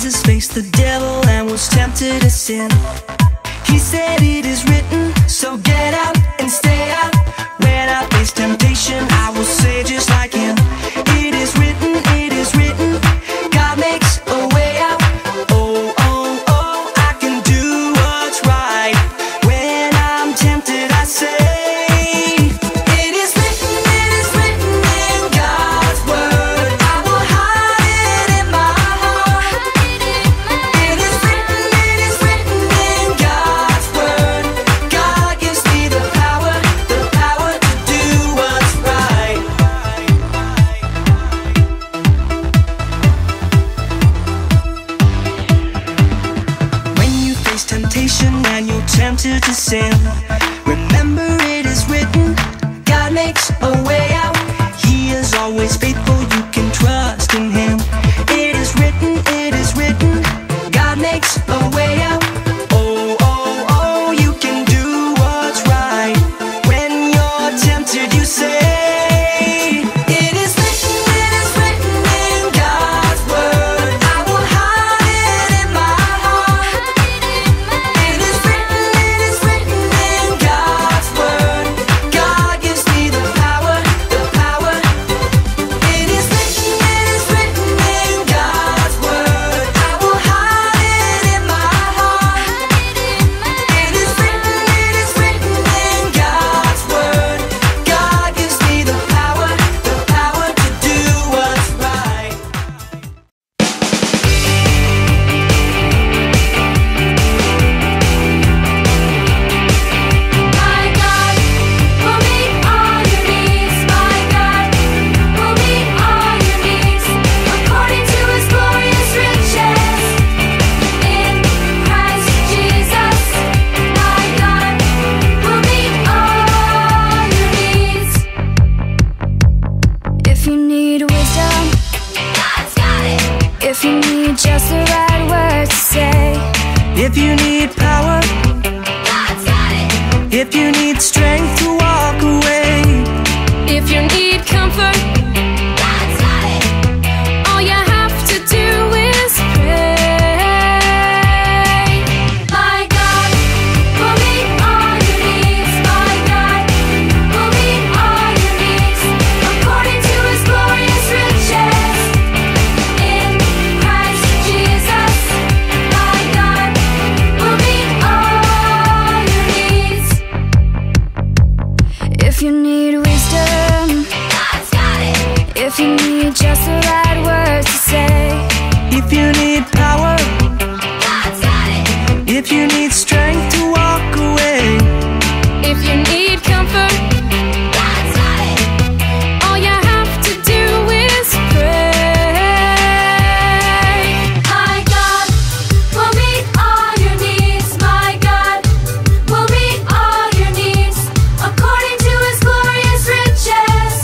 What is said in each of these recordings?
Jesus faced the devil and was tempted to sin. He said it is written, so get out and stay out. When I face temptation, I will say just like him. It is written, God makes a way out. Oh, oh, oh, I can do what's right. When I'm tempted, I say it is written in God's word. I will hide it in my heart. It is written in God's word. God gives me the power to do what's right. When you face temptation and you're tempted to sin, remember it is written, God makes a way out. He is always faithful, you can trust in him. It is written, God makes a way out. Oh, oh, oh, you can do what's right. When you're tempted, you say it is written in God's word. I will hide it in my heart. It is written in God's word. God gives me the power. It is written in God's word. I will hide it in my heart. It is written in God's word. God gives me the power to do what's right. My God will meet all your needs. My God will meet all your needs according to his glorious riches in Christ Jesus. My God will meet all your needs. If you need wisdom, God's got it. If you need just the right words to say, If you need power, God's got it. if you need strength to walk away, If you need comfort, God's got it. All you have to do is pray. My God will meet all your needs. My God will meet all your needs according to his glorious riches in Christ Jesus. My God will meet all your needs. If you need wisdom, God's got it. If you need just the right words to say, if you need power, God's got it. if you need strength to walk away, If you need comfort, God's got it. All you have to do is pray. My God will meet all your needs. My God will meet all your needs according to his glorious riches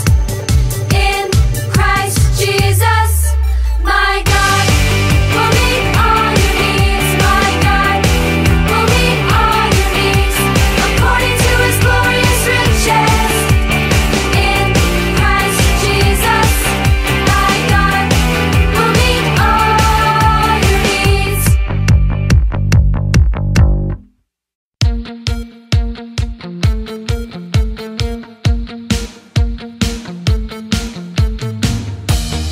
in Christ Jesus. My God will meet all your needs. My God will meet all your needs according to his glorious riches in Christ Jesus. My God will meet all your needs.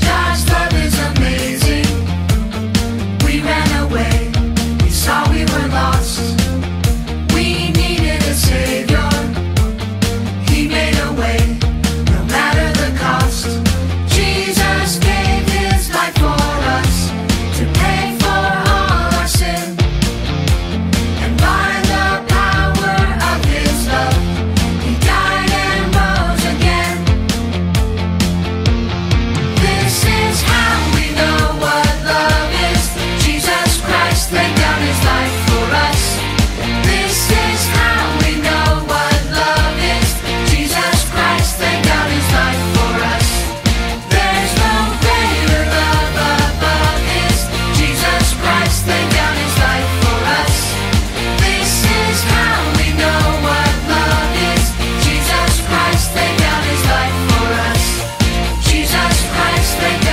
God's love is amazing. We ran away. We saw we were lost. We needed a savior. He made a way, no matter the cost. Jesus gave his life for us to pay for all our sin. And by the power of his love, he died and rose again. This is how we know what love is. Jesus Christ laid down his life for us. This is how we know what love is. Jesus Christ laid down his life for us. There's no greater love above this. Jesus Christ laid down his life for us. This is how we know what love is. Jesus Christ laid down his life for us. Jesus Christ laid down